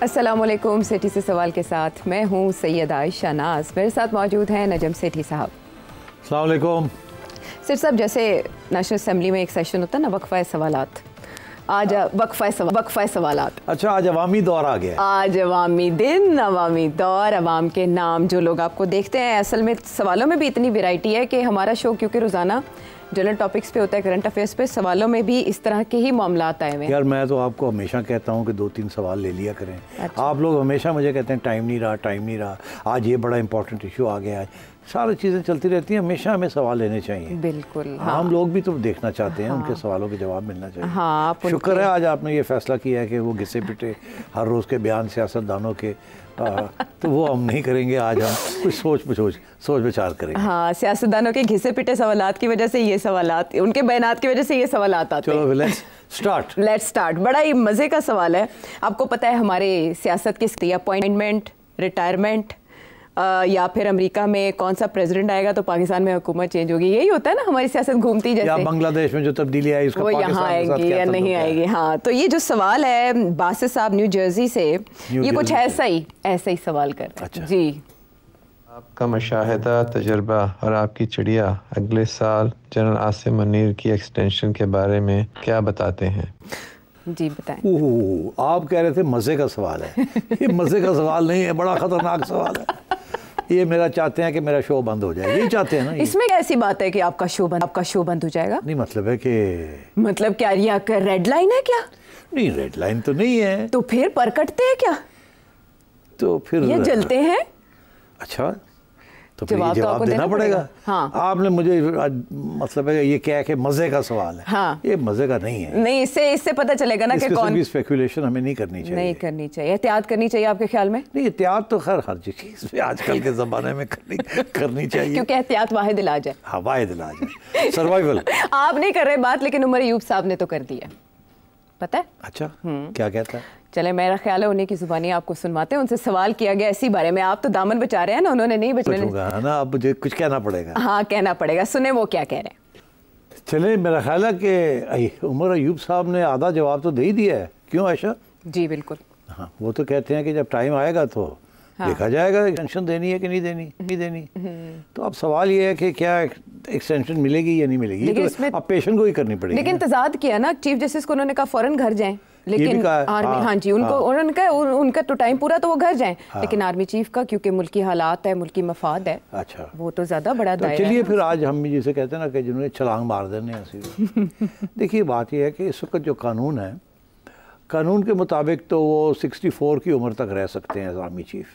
अस्सलामुअलैकुम। सेठी से सवाल के साथ मैं हूँ सैयद आयशा नाज। मेरे साथ मौजूद हैं नजम सेठी साहब। अस्सलाम वालेकुम। सिर साहब, जैसे नेशनल असेंबली में एक सेशन होता है ना, वक्फा सवालात, आज वक्फा सवालात। अच्छा, आज अवामी दौर आ गया। आज अवामी दिन, अवामी दौर, अवाम के नाम जो लोग आपको देखते हैं। असल में सवालों में भी इतनी वैरायटी है कि हमारा शो क्योंकि रोज़ाना जनरल टॉपिक्स पे होता है, करंट अफेयर्स पे, सवालों में भी इस तरह के ही मामलात आए हुए हैं। यार मैं तो आपको हमेशा कहता हूँ कि 2-3 सवाल ले लिया करें। अच्छा। आप लोग हमेशा मुझे कहते हैं टाइम नहीं रहा, आज ये बड़ा इंपॉर्टेंट इशू आ गया है। सारी चीज़ें चलती रहती हैं, हमेशा हमें सवाल लेने चाहिए। बिल्कुल। हाँ। हम लोग भी तो देखना चाहते हैं, उनके सवालों के जवाब मिलना चाहिए। हाँ, शुक्र है आज आपने ये फैसला किया है कि वो घिसे पिटे हर रोज़ के बयान सियासतदानों के तो वो हम नहीं करेंगे। आज हम कुछ सोच विचार करेंगे। हाँ, सियासतदानों के घिसे पिटे सवालात की वजह से ये सवालात, उनके बयानात की वजह से ये सवालात आते हैं। चलो लेट्स स्टार्ट। बड़ा ही मज़े का सवाल है। आपको पता है हमारे सियासत की अपॉइंटमेंट, रिटायरमेंट या फिर अमेरिका में कौन सा प्रेसिडेंट आएगा तो पाकिस्तान में हुकूमत चेंज होगी, यही होता है ना हमारी सियासत घूमती जैसे। या बांग्लादेश में जो तब्दीली आई उसका वो यहाँ आएगी या नहीं आएगी। हाँ, तो ये जो सवाल है बासित साहब न्यू जर्सी से, ये कुछ ऐसा ही सवाल कर। अच्छा। जी, आपका मुशाहिदा, तजुर्बा और आपकी चिड़िया अगले साल जनरल आसिम मुनीर की एक्सटेंशन के बारे में क्या बताते हैं? जी बताएं। ओह, आप कह रहे थे मज़े का सवाल है। ये मज़े का सवाल नहीं है, बड़ा ख़तरनाक सवाल है। ये मेरा चाहते हैं कि मेरा शो बंद हो जाए, यही चाहते हैं ना। इसमें क्या ऐसी बात है कि आपका शो बंद हो जाएगा? नहीं, मतलब है कि मतलब क्या ये रेड लाइन है क्या? नहीं, रेड लाइन तो नहीं है। तो फिर परकटते हैं क्या? तो फिर ये जलते हैं? अच्छा, तो फिर जवाब जवाब देना पड़ेगा। हाँ। आपने मुझे मतलब है ये क्या है कि मज़े का सवाल है। हाँ। ये मज़े का नहीं है। नहीं, इससे पता चलेगा ना कि कौन। स्पेकुलेशन हमें नहीं करनी चाहिए। नहीं करनी चाहिए, एहतियात करनी चाहिए आपके ख्याल में? नहीं, एहतियात तो खैर हर चीज़ पे आजकल के ज़माने में करनी चाहिए, क्योंकि एहतियात वाहिद इलाज है। हाँ, वाहिद इलाज है, सर्वाइवल। आप नहीं कर रहे बात, लेकिन उमर अयूब साहब ने तो कर दी है, पता है? अच्छा, क्या कहता है? चले, मेरा ख्याल है उन्हीं की जुबानी आपको सुनवाते हैं। उनसे सवाल किया गया इसी बारे में, आप तो दामन बचा रहे हैं ना, उन्होंने नहीं बचाना ना। अब मुझे कुछ कहना पड़ेगा। हाँ, कहना पड़ेगा। सुने वो क्या कह रहे हैं। चले, मेरा ख्याल है कि उमर अयूब साहब ने आधा जवाब तो दे ही दिया है। क्यों आयशा? जी बिल्कुल। हाँ, वो तो कहते हैं कि जब टाइम आएगा तो देखा जाएगा एक्सटेंशन देनी है कि नहीं देनी। तो अब सवाल ये है कि क्या एक्सटेंशन मिलेगी या नहीं मिलेगी, तो अब पेशेंट को ही करनी पड़ेगी। लेकिन तजाद किया ना चीफ जस्टिस को, उन्होंने कहा फौरन घर जाएं, लेकिन आर्मी, हाँ जी, उन्होंने कहा उनका तो टाइम पूरा तो वो घर जाएं, लेकिन आर्मी चीफ का क्योंकि मुल्की हालात है, मुल्की मफाद है, अच्छा, वो तो ज़्यादा बड़ा दायरा है। चलिए फिर आज हम भी जिसे कहते हैं ना कि जिन्होंने छलांग मार देने ऐसी। देखिए, बात यह है कि इस वक्त जो कानून है, कानून के मुताबिक तो वो 64 की उम्र तक रह सकते हैं आर्मी चीफ।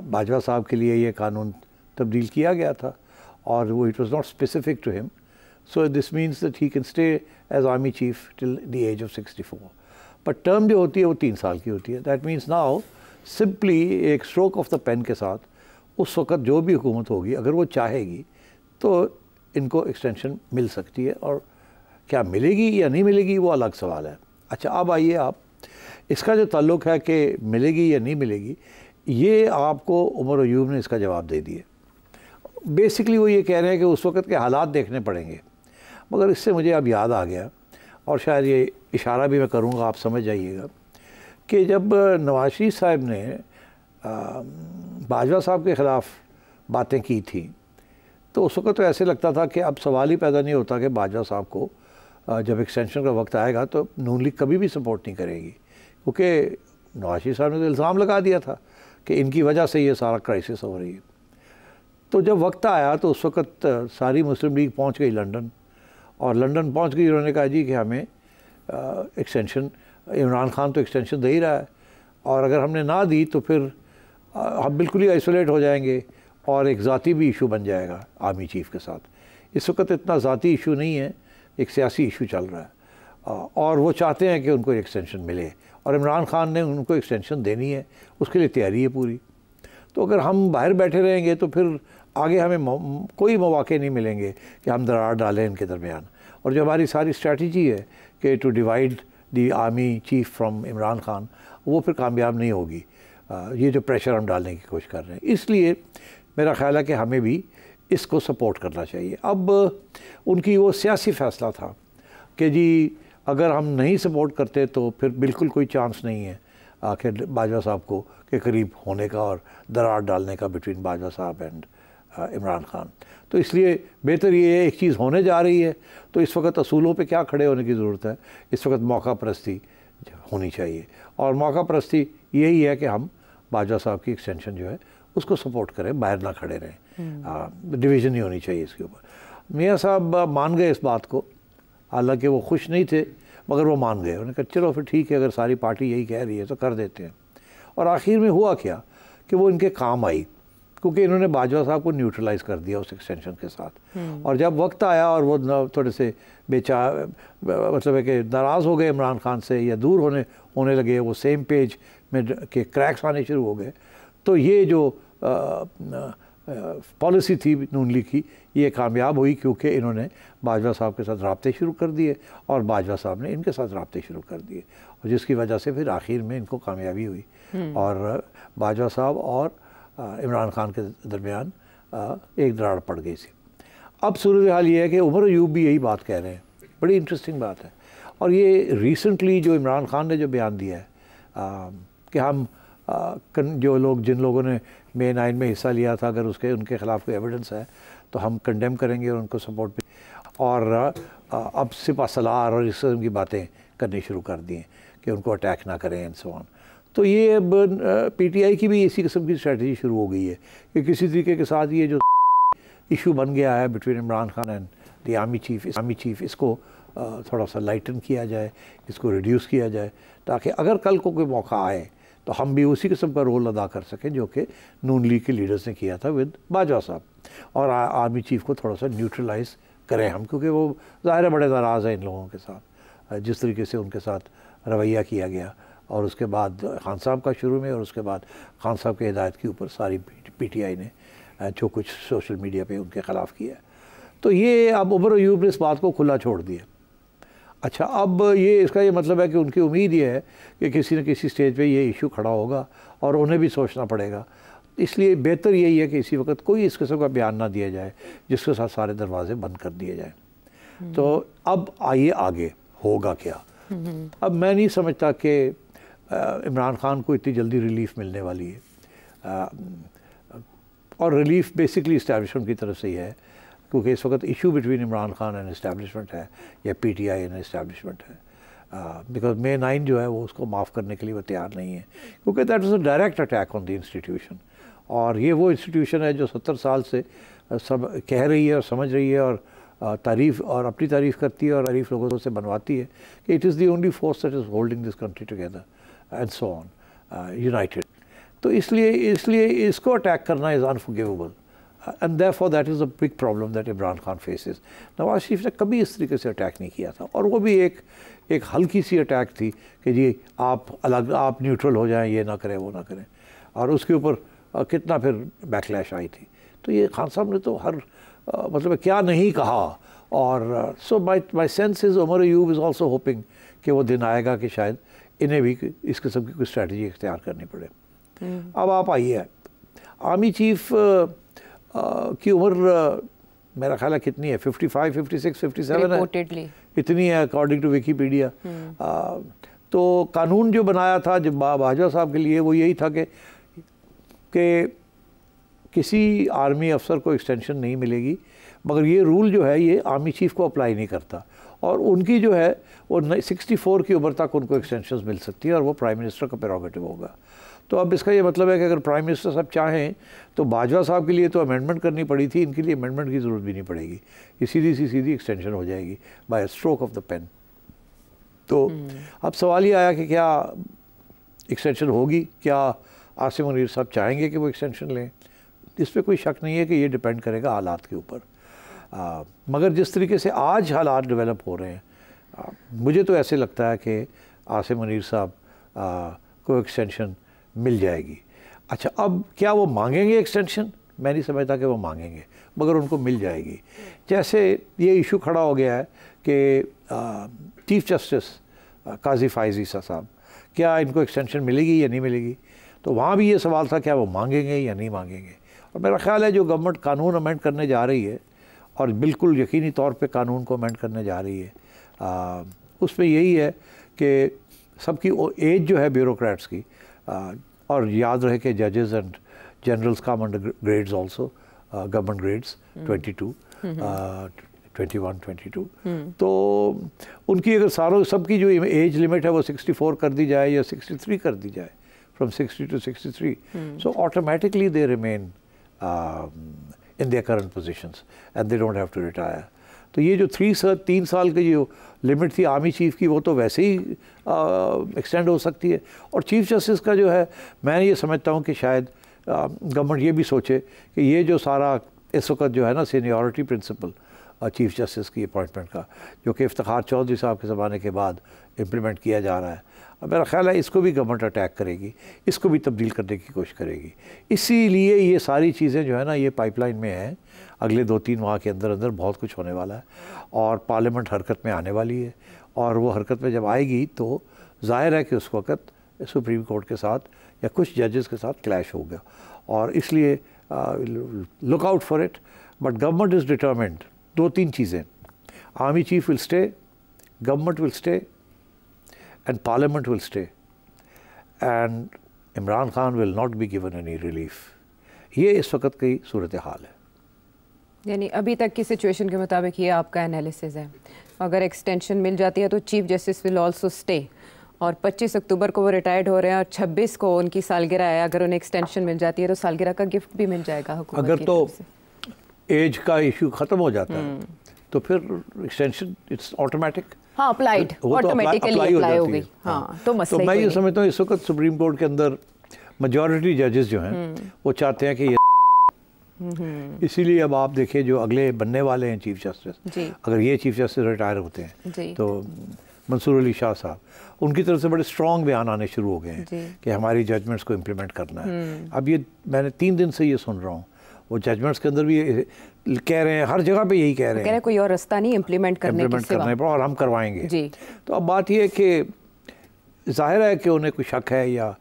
बाजवा साहब के लिए ये कानून तब्दील किया गया था और वो it was not specific to him, so this means that he can stay as army chief till the age of 64। पर टर्म जो होती है वो 3 साल की होती है। दैट मीन्स नाउ सिंपली एक स्ट्रोक ऑफ द पेन के साथ उस वक़्त जो भी हुकूमत होगी, अगर वो चाहेगी तो इनको एक्सटेंशन मिल सकती है, और क्या मिलेगी या नहीं मिलेगी वो अलग सवाल है। अच्छा, अब आइए आप, इसका जो ताल्लुक़ है कि मिलेगी या नहीं मिलेगी, ये आपको उमर अयूब ने इसका जवाब दे दिया। बेसिकली वो ये कह रहे हैं कि उस वक़्त के हालात देखने पड़ेंगे। मगर इससे मुझे अब याद आ गया, और शायद ये इशारा भी मैं करूँगा, आप समझ जाइएगा, कि जब नवाज शरीफ साहब ने बाजवा साहब के ख़िलाफ़ बातें की थी, तो उस वक़्त तो ऐसे लगता था कि अब सवाल ही पैदा नहीं होता कि बाजवा साहब को जब एक्सटेंशन का वक्त आएगा तो नून लीग कभी भी सपोर्ट नहीं करेगी, क्योंकि नवाज शरीफ साहब ने तो इल्ज़ाम लगा दिया था कि इनकी वजह से ये सारा क्राइसिस हो रही है। तो जब वक्त आया तो उस वक़्त सारी मुस्लिम लीग पहुंच गई लंदन, और लंदन पहुंच गई, उन्होंने कहा जी कि हमें एक्सटेंशन, इमरान खान तो एक्सटेंशन दे ही रहा है, और अगर हमने ना दी तो फिर हम बिल्कुल ही आइसोलेट हो जाएंगे और एक ज़ाती भी इशू बन जाएगा आर्मी चीफ़ के साथ। इस वक्त इतना ज़ाती इशू नहीं है, एक सियासी इशू चल रहा है, और वो चाहते हैं कि उनको एक्सटेंशन मिले, और इमरान खान ने उनको एक्सटेंशन देनी है, उसके लिए तैयारी है पूरी। तो अगर हम बाहर बैठे रहेंगे तो फिर आगे हमें कोई मौके नहीं मिलेंगे कि हम दरार डालें इनके दरमियान। और जो हमारी सारी स्ट्रैटेजी है कि to divide the army chief from Imran Khan, वो फिर कामयाब नहीं होगी। ये जो प्रेशर हम डालने की कोशिश कर रहे हैं, इसलिए मेरा ख्याल है कि हमें भी इसको सपोर्ट करना चाहिए। अब उनकी वो सियासी फ़ैसला था कि जी अगर हम नहीं सपोर्ट करते तो फिर बिल्कुल कोई चांस नहीं है आखिर बाजवा साहब को के करीब होने का और दरार डालने का बिटवीन बाजवा साहब एंड इमरान खान। तो इसलिए बेहतर ये है, एक चीज़ होने जा रही है तो इस वक्त असूलों पे क्या खड़े होने की ज़रूरत है, इस वक्त मौका परस्ती होनी चाहिए। और मौका परस्ती यही है कि हम बाजवा साहब की एक्सटेंशन जो है उसको सपोर्ट करें, बाहर ना खड़े रहें। डिवीज़न नहीं होनी चाहिए इसके ऊपर। मियाँ साहब मान गए इस बात को, हालांकि वो खुश नहीं थे मगर वो मान गए। उन्होंने कहा चलो फिर ठीक है, अगर सारी पार्टी यही कह रही है तो कर देते हैं। और आखिर में हुआ क्या कि वो इनके काम आई, क्योंकि इन्होंने बाजवा साहब को न्यूट्रलाइज़ कर दिया उस एक्सटेंशन के साथ। और जब वक्त आया और वो थोड़े से मतलब है कि नाराज़ हो गए इमरान खान से या दूर होने लगे, वो सेम पेज में के क्रैक्स आने शुरू हो गए, तो ये जो पॉलिसी थी नून लीग की ये कामयाब हुई, क्योंकि इन्होंने बाजवा साहब के साथ रबते शुरू कर दिए और बाजवा साहब ने इनके साथ रबते शुरू कर दिए, और जिसकी वजह से फिर आखिर में इनको कामयाबी हुई और बाजवा साहब और इमरान खान के दरमियान एक दरार पड़ गई थी। अब सूरत हाल ये है कि उमर अयूब भी यही बात कह रहे हैं, बड़ी इंटरेस्टिंग बात है। और ये रिसेंटली जो इमरान खान ने जो बयान दिया है कि हम जो लोग जिन लोगों ने May 9 में हिस्सा लिया था, अगर उनके ख़िलाफ़ कोई एविडेंस है तो हम कंडेम करेंगे और उनको सपोर्ट भी, और अब सिपा सलार और इस किस्म की बातें करनी शुरू कर दी हैं कि उनको अटैक ना करें एंड सो ऑन। तो ये अब PTI की भी इसी किस्म की स्ट्रेटजी शुरू हो गई है कि किसी तरीके के साथ ये जो इशू बन गया है between Imran Khan and the army chief, इसको थोड़ा सा लाइटन किया जाए, इसको रिड्यूस किया जाए, ताकि अगर कल को कोई मौका आए तो हम भी उसी किस्म का रोल अदा कर सकें जो कि नून लीग के लीडर्स ने किया था विद बाजवा साहब, और आर्मी चीफ को थोड़ा सा न्यूट्रलाइज़ करें हम, क्योंकि वो ज़ाहिर है बड़े नाराज़ हैं इन लोगों के साथ जिस तरीके से उनके साथ रवैया किया गया, और उसके बाद खान साहब का शुरू में और उसके बाद खान साहब के हिदायत के ऊपर सारी PTI ने जो कुछ सोशल मीडिया पे उनके ख़िलाफ़ किया। तो ये अब उमर अयूब ने इस बात को खुला छोड़ दिया। अच्छा, अब ये इसका ये मतलब है कि उनकी उम्मीद ये है कि किसी न किसी स्टेज पे ये इशू खड़ा होगा और उन्हें भी सोचना पड़ेगा। इसलिए बेहतर यही है कि इसी वक्त कोई इस किस्म का बयान ना दिया जाए जिसके साथ सारे दरवाजे बंद कर दिए जाए। तो अब आइए आगे होगा क्या। अब मैं नहीं समझता कि इमरान खान को इतनी जल्दी रिलीफ मिलने वाली है, और रिलीफ बेसिकली इस्टेब्लिशमेंट की तरफ से ही है, क्योंकि इस वक्त issue between Imran Khan and establishment है या PTI एंड इस्टेब्लिशमेंट है। बिकॉज May 9 जो है वो उसको माफ़ करने के लिए वो तैयार नहीं है, क्योंकि that is a direct attack on the institution. और ये वो इंस्टीट्यूशन है जो 70 साल से सब कह रही है और समझ रही है और तारीफ़ और अपनी तारीफ़ करती है और तारीफ़ लोगों से बनवाती है कि it is the only force that is holding this country together and so on, united. तो इसलिए इसको अटैक करना is unforgivable, and therefore that is a big problem that Imran Khan faces. Nawaz Sharif ने कभी इस तरीके से अटैक नहीं किया था, और वो भी एक हल्की सी अटैक थी कि जी आप अलग, आप न्यूट्रल हो जाएं, ये ना करें वो ना करें, और उसके ऊपर कितना फिर बैकलैश आई थी। तो ये खान साहब ने तो हर मतलब क्या नहीं कहा। और so my sense is Umar Ayub is also hoping कि वो दिन आएगा कि शायद इन्हें भी इस किस्म की कोई स्ट्रैटेजी इख्तियार करनी पड़े। अब आप आइए, आर्मी चीफ की उम्र मेरा ख्याल है कितनी है, 55, 56, 57 है, इतनी है अकॉर्डिंग टू विकीपीडिया। तो कानून जो बनाया था जब बाजवा साहब के लिए वो यही था कि किसी आर्मी अफसर को एक्सटेंशन नहीं मिलेगी, मगर ये रूल जो है ये आर्मी चीफ को अप्लाई नहीं करता, और उनकी जो है वो 64 की उम्र तक उनको एक्सटेंशन मिल सकती है, और वो प्राइम मिनिस्टर का प्रेरोगेटिव होगा। तो अब इसका ये मतलब है कि अगर प्राइम मिनिस्टर साहब चाहें तो बाजवा साहब के लिए तो अमेंडमेंट करनी पड़ी थी, इनके लिए अमेंडमेंट की ज़रूरत भी नहीं पड़ेगी, ये सीधी एक्सटेंशन हो जाएगी by stroke of the pen. तो अब सवाल ये आया कि क्या एक्सटेंशन होगी, क्या आसिम मुनीर साहब चाहेंगे कि वो एक्सटेंशन लें। इस पर कोई शक नहीं है कि ये डिपेंड करेगा हालात के ऊपर, मगर जिस तरीके से आज हालात डेवलप हो रहे हैं, मुझे तो ऐसे लगता है कि आसिम मुनीर साहब को एक्सटेंशन मिल जाएगी। अच्छा, अब क्या वो मांगेंगे एक्सटेंशन? मैं नहीं समझता कि वो मांगेंगे, मगर उनको मिल जाएगी। जैसे ये इशू खड़ा हो गया है कि चीफ जस्टिस काजी फ़ाइज़ ईसा साहब, क्या इनको एक्सटेंशन मिलेगी या नहीं मिलेगी, तो वहाँ भी ये सवाल था क्या वो मांगेंगे या नहीं मांगेंगे। और मेरा ख्याल है जो गवर्नमेंट कानून अमेंड करने जा रही है, और बिल्कुल यकीनी तौर पे कानून को अमेंड करने जा रही है, उसमें यही है कि सबकी एज जो है ब्यूरोक्रेट्स की, और याद रहे कि जजेस and generals come under grades also, government grades 22, 21, 22, तो उनकी अगर सारों सबकी जो एज लिमिट है वो 64 कर दी जाए या 63 कर दी जाए, from 60 to 63, so automatically they remain in their current positions and they don't have to retire. तो ये जो 3 साल की जो लिमिट थी आर्मी चीफ की, वो तो वैसे ही एक्सटेंड हो सकती है। और चीफ जस्टिस का जो है, मैं ये समझता हूँ कि शायद गवर्नमेंट ये भी सोचे कि ये जो सारा इस वक्त जो है ना सीनियरिटी प्रिंसिपल चीफ जस्टिस की अपॉइंटमेंट का, जो कि इफ्तिखार चौधरी साहब के ज़माने के बाद इम्प्लीमेंट किया जा रहा है, मेरा ख्याल है इसको भी गवर्नमेंट अटैक करेगी, इसको भी तब्दील करने की कोशिश करेगी। इसीलिए ये सारी चीज़ें जो है ना ये पाइपलाइन में हैं, अगले 2-3 माह के अंदर अंदर बहुत कुछ होने वाला है और पार्लियामेंट हरकत में आने वाली है, और वो हरकत में जब आएगी तो जाहिर है कि उस वक़्त सुप्रीम कोर्ट के साथ या कुछ जजेस के साथ क्लैश होगा, और इसलिए look out for it. But government is determined, 2-3 चीज़ें, army chief will stay, government will stay and parliament will stay, and Imran Khan will not be given any relief. ये इस वक्त की सूरत हाल है। यानी अभी तक की सिचुएशन के मुताबिक ये आपका एनालिसिस है। अगर एक्सटेंशन मिल जाती है तो chief justice will also stay, और 25 अक्टूबर को वो रिटायर्ड हो रहे हैं और 26 को उनकी सालगिरह है, अगर उन्हें एक्सटेंशन मिल जाती है तो सालगिरह का गिफ्ट भी मिल जाएगा हुकूमत अगर की तो तरफ से। एज का इशू ख़त्म हो जाता है तो फिर एक्सटेंशन इट्स ऑटोमेटिक, हाँ अप्लाइड, ऑटोमेटिकली अप्लाई हो गई। हाँ तो मसला तो मैं ये समझता हूँ इस वक्त सुप्रीम कोर्ट के अंदर मेजॉरिटी जजेस जो हैं वो चाहते हैं कि ये इसीलिए अब आप देखिए जो अगले बनने वाले हैं चीफ जस्टिस, अगर ये चीफ जस्टिस रिटायर होते हैं तो मंसूर अली शाह साहब, उनकी तरफ से बड़े स्ट्रॉन्ग बयान आने शुरू हो गए हैं कि हमारी जजमेंट्स को इम्प्लीमेंट करना है। अब ये मैंने 3 दिन से ये सुन रहा हूँ, वो जजमेंट्स के अंदर भी कह रहे हैं, हर जगह पे यही कह रहे हैं, कोई और रास्ता नहीं इम्प्लीमेंट करने पर, और हम करवाएंगे जी। तो अब बात ये है कि जाहिर है कि उन्हें कोई शक है या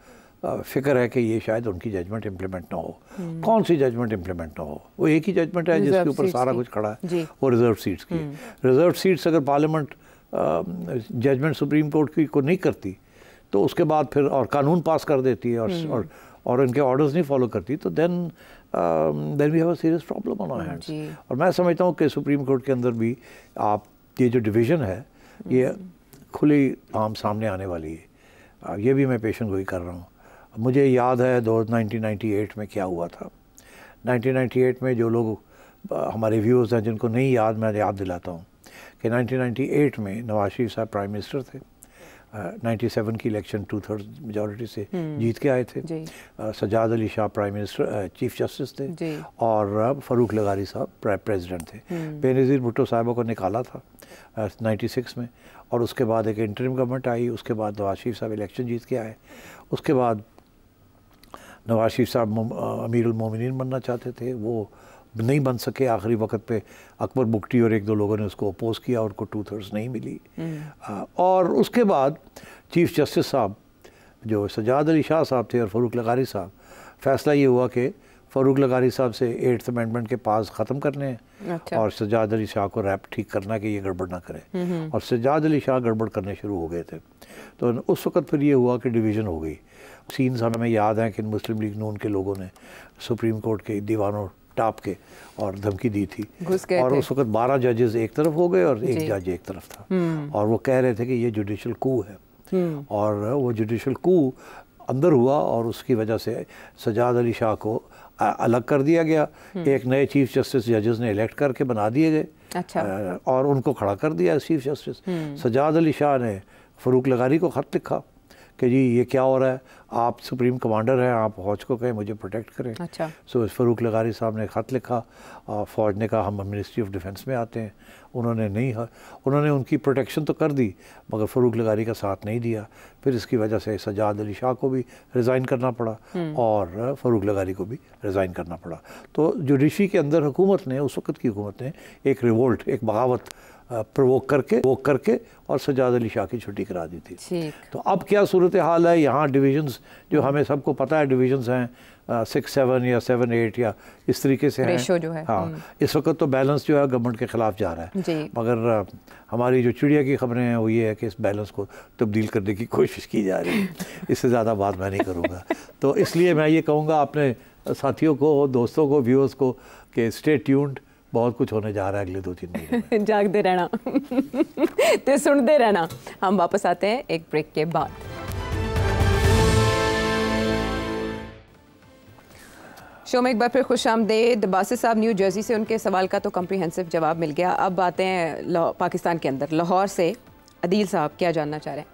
फिक्र है कि ये शायद उनकी जजमेंट इम्प्लीमेंट ना हो। कौन सी जजमेंट इम्प्लीमेंट ना हो? वो एक ही जजमेंट है जिसके ऊपर सारा कुछ खड़ा है, वो रिजर्व सीट्स की। रिजर्व सीट्स अगर पार्लियामेंट जजमेंट सुप्रीम कोर्ट की को नहीं करती तो उसके बाद फिर और कानून पास कर देती है और इनके ऑर्डर्स नहीं फॉलो करती, तो then we have a serious problem on our hands. और मैं समझता हूँ कि सुप्रीम कोर्ट के अंदर भी आप ये जो डिवीज़न है ये खुली आम सामने आने वाली है। ये भी मैं पेशन गोई कर रहा हूँ। मुझे याद है 1998 में क्या हुआ था। 1998 में जो लोग हमारे व्यूअर्स हैं जिनको नहीं याद, मैं याद दिलाता हूँ कि 1998 में नवाज शरीफ साहब प्राइम मिनिस्टर थे। 97 की इलेक्शन 2/3 मेजॉरिटी से जीत के आए थे। Sajjad Ali Shah prime minister chief justice थे और फ़रूक लगारी साहब प्रेसिडेंट थे। बेनज़ीर भुट्टो साहबा को निकाला था 96 में, और उसके बाद एक इंटरिम गवर्नमेंट आई। उसके बाद नवाज शरीफ साहब इलेक्शन जीत के आए। उसके बाद नवाज शरीफ साहब अमीरुल मोमिनीन बनना चाहते थे, वो नहीं बन सके। आखिरी वक्त पे अकबर बुगटी और 1-2 लोगों ने उसको अपोज़ किया और उनको 2/3 नहीं मिली। और उसके बाद चीफ जस्टिस साहब जो सजाद अली शाह साहब थे और फ़रूक लगारी साहब, फ़ैसला ये हुआ कि फ़रूक लगारी साहब से 8th अमेंडमेंट के पास ख़त्म करने हैं। अच्छा। और सजाद अली शाह को रैप ठीक करना कि ये गड़बड़ ना करें। और सजाद अली शाह गड़बड़ करने शुरू हो गए थे। तो उस वक्त फिर ये हुआ कि डिवीज़न हो गई। सीन्स हमें याद हैं कि मुस्लिम लीग नून के लोगों ने सुप्रीम कोर्ट के दीवानों टाप के और धमकी दी थी, और उस वक्त 12 जजेस एक तरफ हो गए और 1 जज एक तरफ था, और वो कह रहे थे कि ये जुडिशल कू है। और वो जुडिशल कू अंदर हुआ और उसकी वजह से सजाद अली शाह को अलग कर दिया गया। एक नए चीफ जस्टिस जजेस ने इलेक्ट करके बना दिए गए। अच्छा। और उनको खड़ा कर दिया चीफ जस्टिस। सजाद अली शाह ने फ़रूक लगारी को ख़त लिखा कि जी ये क्या हो रहा है, आप सुप्रीम कमांडर हैं, आप फ़ौज को कहें मुझे प्रोटेक्ट करें। अच्छा। सो फ़रूक लगारी साहब ने ख़त लिखा और फ़ौज ने कहा हम मिनिस्ट्री ऑफ डिफेंस में आते हैं। उन्होंने उनकी प्रोटेक्शन तो कर दी मगर फ़रूक लगारी का साथ नहीं दिया। फिर इसकी वजह से सजाद अली शाह को भी रिज़ाइन करना पड़ा और फ़रूक लगारी को भी रिज़ाइन करना पड़ा। तो जुडिशरी के अंदर हुकूमत ने, उस वक्त की हुकूमत ने एक रिवोल्ट, एक बगावत प्रोवोक करके और सजाद अली शाह की छुट्टी करा दी थी। तो अब क्या सूरत हाल है यहाँ? डिवीज़न्स जो हमें सबको पता है डिवीज़न्स हैं, 6-7 या 7-8 या इस तरीके से रेशो जो है। हाँ, इस वक्त तो बैलेंस जो है गवर्नमेंट के ख़िलाफ़ जा रहा है जी। मगर हमारी जो चिड़िया की खबरें हैं वो ये है कि इस बैलेंस को तब्दील करने की कोशिश की जा रही है। इससे ज़्यादा बात मैं नहीं करूँगा। तो इसलिए मैं ये कहूँगा अपने साथियों को, दोस्तों को, व्यूअर्स को कि स्टे ट्यून्ड, बहुत कुछ होने जा रहा है अगले 2-3 महीने में। जागते रहना तो सुनते रहना। हम वापस आते हैं एक ब्रेक के बाद। शो में एक बार फिर खुश आमदेद। बासित साहब न्यू जर्सी से, उनके सवाल का तो कम्प्रीहेंसिव जवाब मिल गया। अब आते हैं पाकिस्तान के अंदर, लाहौर से अदील साहब क्या जानना चाह रहे हैं?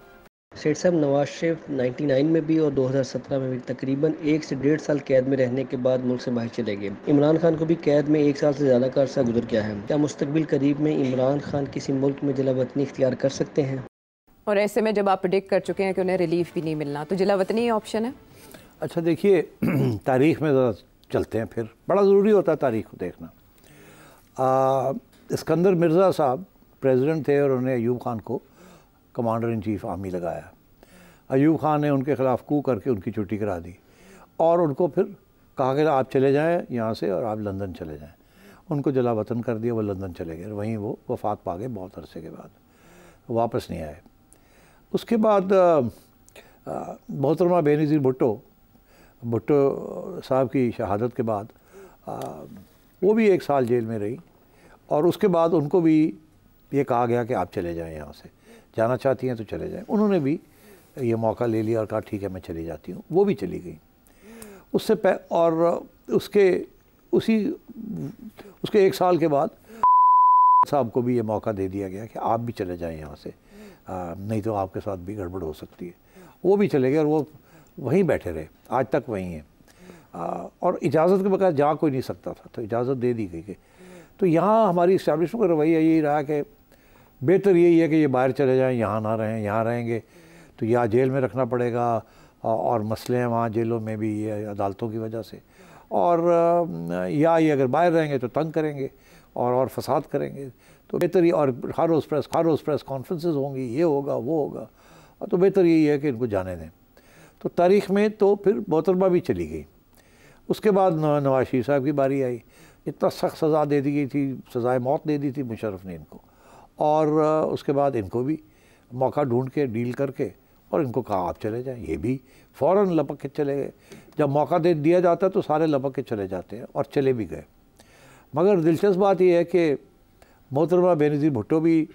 सेठ साहब, नवाज शरीफ 99 में भी और 2017 में भी तकरीबन 1 से 1.5 साल कैद में रहने के बाद मुल्क से बाहर चले गए। इमरान खान को भी कैद में 1 साल से ज़्यादा का अर्सा गुजर गया है। क्या मुस्तकबिल करीब में इमरान खान किसी मुल्क में जिला वतनी इख्तियार कर सकते हैं? और ऐसे में जब आप प्रेडिक्ट कर चुके हैं कि उन्हें रिलीफ भी नहीं मिलना, तो जिला वतनी ही ऑप्शन है? अच्छा देखिए, तारीख़ में ज़रा चलते हैं, फिर बड़ा ज़रूरी होता है तारीख़ को देखना। इस्कंदर मिर्ज़ा साहब प्रेसिडेंट थे और उन्होंने अयूब खान को कमांडर इन चीफ आर्मी लगाया। अयूब खान ने उनके ख़िलाफ़ कू करके उनकी छुट्टी करा दी और उनको फिर कहा कि आप चले जाएं यहाँ से और आप लंदन चले जाएं। उनको जला वतन कर दिया, वो लंदन चले गए। वहीं वो वफ़ात पा गए बहुत अरसे के बाद, वापस नहीं आए। उसके बाद मोहतरमा बेनज़ीर भुट्टो साहब की शहादत के बाद वो भी 1 साल जेल में रही और उसके बाद उनको भी ये कहा गया कि आप चले जाएं यहाँ से, जाना चाहती हैं तो चले जाएं। उन्होंने भी ये मौका ले लिया और कहा ठीक है मैं चली जाती हूँ। वो भी चली गई। उसके 1 साल के बाद साहब को भी ये मौका दे दिया गया कि आप भी चले जाएं यहाँ से, नहीं तो आपके साथ भी गड़बड़ हो सकती है। वो भी चले गए और वो वहीं बैठे रहे, आज तक वहीं हैं। और इजाज़त के बगैर जा कोई नहीं सकता था, तो इजाज़त दे दी गई। तो यहाँ हमारी इस्टेब्लिशमेंट का रवैया यही रहा कि बेहतर यही है कि ये बाहर चले जाएं, यहाँ ना रहें। यहाँ रहेंगे तो या जेल में रखना पड़ेगा और मसले हैं वहाँ जेलों में भी, ये अदालतों की वजह से, और या ये अगर बाहर रहेंगे तो तंग करेंगे और फसाद करेंगे। तो बेहतर ही, और हर रोज़ प्रेस कॉन्फ्रेंसेस होंगी, ये होगा वो होगा, तो बेहतर यही है कि इनको जाने दें। तो तारीख़ में तो फिर मोहतरमा भी चली गई। उसके बाद नवाज शरीफ साहब की बारी आई। इतना सख्त सज़ा दे दी गई थी, सज़ाए मौत दे दी थी मुशर्रफ ने इनको, और उसके बाद इनको भी मौका ढूंढ के डील करके और इनको कहा आप चले जाएं। ये भी फ़ौरन लपक के चले गए। जब मौका दे दिया जाता है तो सारे लपक के चले जाते हैं, और चले भी गए। मगर दिलचस्प बात यह है कि मोहतरमा बेनज़ीर भुट्टो भी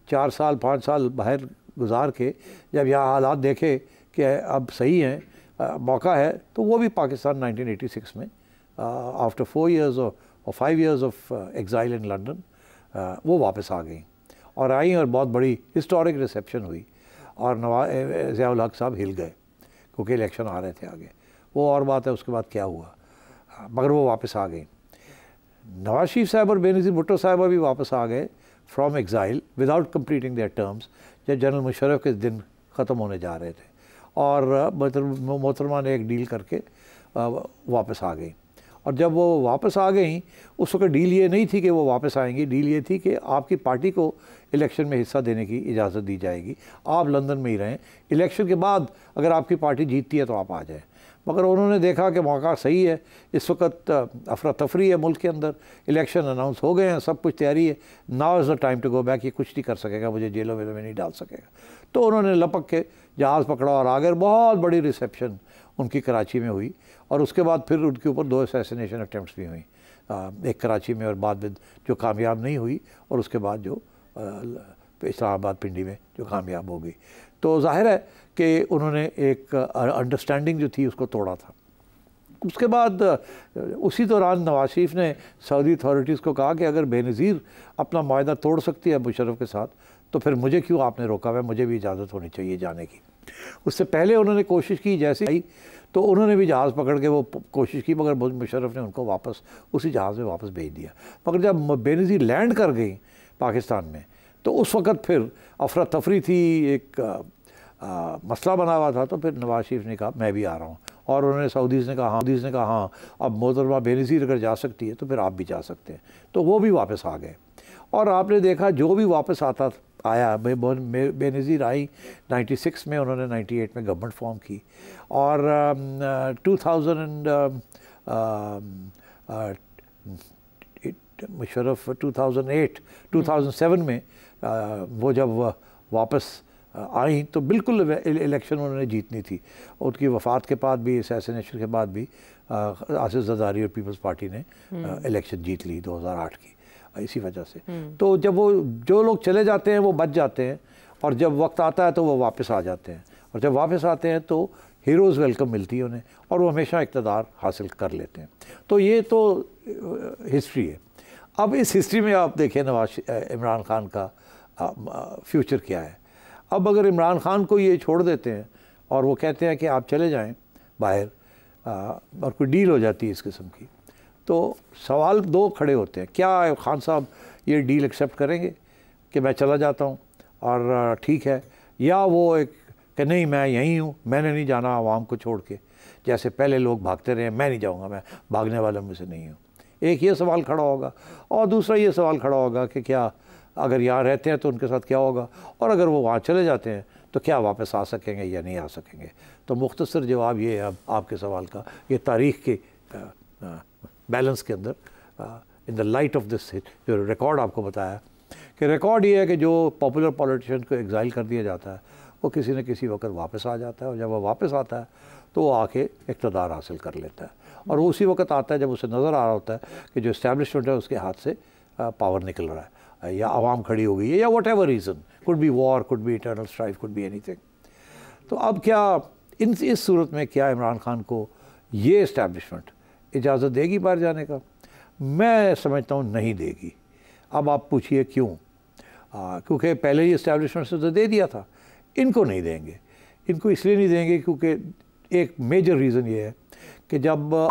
4 साल 5 साल बाहर गुजार के जब यहाँ हालात देखे कि अब सही हैं, मौका है, तो वो भी पाकिस्तान 1986 में आफ्टर 4 years और 5 years of exile in London वो वापस आ गई और आई, और बहुत बड़ी हिस्टोरिक रिसेप्शन हुई और ज़िया-उल हक साहब हिल गए क्योंकि इलेक्शन आ रहे थे आगे। वो और बात है उसके बाद क्या हुआ, मगर वो वापस आ गई। नवाज शरीफ साहब और बेनज़ीर भुट्टो साहब भी वापस आ गए from exile without completing their terms, जब जनरल मुशर्रफ के दिन ख़त्म होने जा रहे थे, और मोहतरमा ने एक डील करके वापस आ गई। और जब वो वापस आ गई उस वक्त डील ये नहीं थी कि वो वापस आएंगी, डील ये थी कि आपकी पार्टी को इलेक्शन में हिस्सा देने की इजाज़त दी जाएगी, आप लंदन में ही रहें, इलेक्शन के बाद अगर आपकी पार्टी जीतती है तो आप आ जाएं। मगर उन्होंने देखा कि मौका सही है, इस वक्त अफरा तफरी है मुल्क के अंदर, इलेक्शन अनाउंस हो गए हैं, सब कुछ तैयारी है, now is the time to go back, ये कुछ नहीं कर सकेगा, मुझे जेलों वेलों में नहीं डाल सकेगा। तो उन्होंने लपक के जहाज़ पकड़ा और आ गए। बहुत बड़ी रिसेप्शन उनकी कराची में हुई, और उसके बाद फिर उनके ऊपर 2 असैसिनेशन अटैम्प्ट्स भी हुई, एक कराची में और बाद में जो कामयाब नहीं हुई, और उसके बाद जो इस्लामाबाद पिंडी में जो कामयाब हो गई। तो जाहिर है कि उन्होंने एक अंडरस्टैंडिंग जो थी उसको तोड़ा था। उसके बाद उसी दौरान नवाज शरीफ ने सऊदी अथॉरिटीज़ को कहा कि अगर बेनज़ीर अपना मुआहदा तोड़ सकती है मुशर्रफ के साथ, तो फिर मुझे क्यों आपने रोका हुआ है, मुझे भी इजाज़त होनी चाहिए जाने की। उससे पहले उन्होंने कोशिश की, जैसे आई तो उन्होंने भी जहाज़ पकड़ के वो कोशिश की, मगर मुशर्रफ ने उनको वापस उसी जहाज़ में वापस भेज दिया। मगर जब बेनज़ीर लैंड कर गई पाकिस्तान में, तो उस वक़्त फिर अफरा तफरी थी, एक मसला बना हुआ था। तो फिर नवाज शरीफ ने कहा मैं भी आ रहा हूँ, और उन्होंने सऊदीज़ ने कहा हाँ अब मोहतरमा बेनज़ीर अगर जा सकती है तो फिर आप भी जा सकते हैं। तो वो भी वापस आ गए, और आपने देखा जो भी वापस आया, बेनज़ीर आई 96 में, उन्होंने 98 में गवर्नमेंट फॉर्म की, और 2007 में वो जब वापस आई तो बिल्कुल इलेक्शन उन्होंने जीतनी थी। उनकी वफ़ात के बाद भी, असैसिनेशन के बाद भी आसिफ ज़रदारी और पीपल्स पार्टी ने इलेक्शन जीत ली 2008 की, इसी वजह से। तो जब वो जो लोग चले जाते हैं वो बच जाते हैं, और जब वक्त आता है तो वो वापस आ जाते हैं, और जब वापस आते हैं तो हीरोज़ वेलकम मिलती है उन्हें, और वो हमेशा इक़्तिदार हासिल कर लेते हैं। तो ये तो हिस्ट्री है। अब इस हिस्ट्री में आप देखिए इमरान खान का फ्यूचर क्या है। अब अगर इमरान खान को ये छोड़ देते हैं और वो कहते हैं कि आप चले जाएं बाहर, और कोई डील हो जाती है इस किस्म की, तो सवाल दो खड़े होते हैं। क्या खान साहब ये डील एक्सेप्ट करेंगे कि मैं चला जाता हूँ और ठीक है, या वो एक कि नहीं मैं यहीं हूँ, मैंने नहीं जाना आवाम को छोड़ के, जैसे पहले लोग भागते रहे, मैं नहीं जाऊँगा, मैं भागने वालों में से नहीं हूँ। एक ये सवाल खड़ा होगा, और दूसरा ये सवाल खड़ा होगा कि क्या अगर यहाँ रहते हैं तो उनके साथ क्या होगा, और अगर वो वहाँ चले जाते हैं तो क्या वापस आ सकेंगे या नहीं आ सकेंगे। तो मुख्तसर जवाब ये है अब आपके सवाल का, ये तारीख़ के बैलेंस के अंदर, in the light of this जो रिकॉर्ड आपको बताया, कि रिकॉर्ड ये है कि जो पॉपुलर पॉलिटिशियन को एग्जाइल कर दिया जाता है वो किसी न किसी वक्त वापस आ जाता है, और जब वो वापस आता है तो वो आके इक़्तिदार हासिल कर लेता है, और वो उसी वक्त आता है जब उसे नज़र आ रहा होता है कि जो इस्टेब्लिशमेंट है उसके हाथ से पावर निकल रहा है, या आवाम खड़ी हो गई है, या what ever reason, could be war, could be internal strife, could be anything. तो अब क्या इस सूरत में क्या इमरान खान को ये इस्टेब्लिशमेंट इजाज़त देगी बाहर जाने का? मैं समझता हूँ नहीं देगी। अब आप पूछिए क्यों? क्योंकि पहले ही इस्टेब्लिशमेंट से तो दे दिया था, इनको नहीं देंगे। इनको इसलिए नहीं देंगे क्योंकि एक मेजर रीज़न ये है कि जब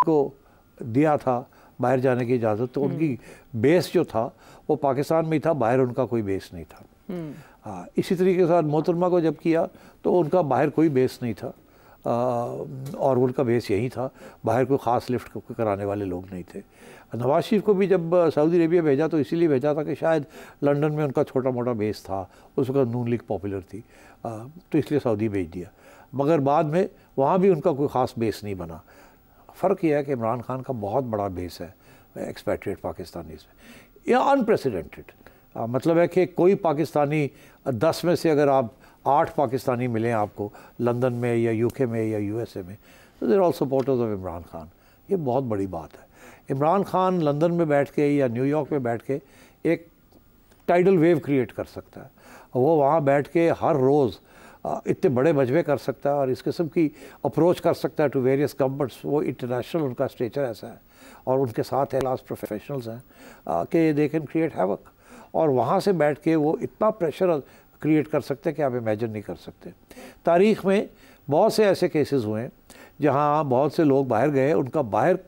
को दिया था बाहर जाने की इजाज़त तो उनकी बेस जो था वो पाकिस्तान में ही था, बाहर उनका कोई बेस नहीं था। इसी तरीके के साथ मोहतरमा को जब किया तो उनका बाहर कोई बेस नहीं था, और उनका बेस यही था, बाहर कोई ख़ास लिफ्ट कराने वाले लोग नहीं थे। नवाज शरीफ को भी जब सऊदी अरेबिया भेजा तो इसीलिए भेजा था कि शायद लंदन में उनका छोटा मोटा बेस था, उस वक्त नून लीग पॉपुलर थी, तो इसलिए सऊदी भेज दिया, मगर बाद में वहाँ भी उनका कोई ख़ास बेस नहीं बना। फ़र्क यह है कि इमरान खान का बहुत बड़ा बेस है एक्सपैट्रिएट पाकिस्तानीज़ में, यह अनप्रेसिडेंटेड। मतलब है कि कोई पाकिस्तानी 10 में से अगर आप 8 पाकिस्तानी मिलें आपको लंदन में या यूके में या यूएसए में, तो there all supporters of Imran Khan. ये बहुत बड़ी बात है। इमरान खान लंदन में बैठ के या न्यूयॉर्क में बैठ के एक टाइडल वेव क्रिएट कर सकता है, वो वहाँ बैठ के हर रोज़ इतने बड़े मजबे कर सकता है और इस किस्म की अप्रोच कर सकता है टू वेरियस गवर्नमेंट्स। वो इंटरनेशनल उनका स्टेचर ऐसा है, और उनके साथ क्लास प्रोफेशनल्स हैं कि दे कैन क्रिएट हैवक, और वहाँ से बैठ के वो इतना प्रेशर क्रिएट कर सकते हैं कि आप इमेजिन नहीं कर सकते। तारीख़ में बहुत से ऐसे केसेस हुए हैं जहाँ बहुत से लोग बाहर गए, उनका बाहर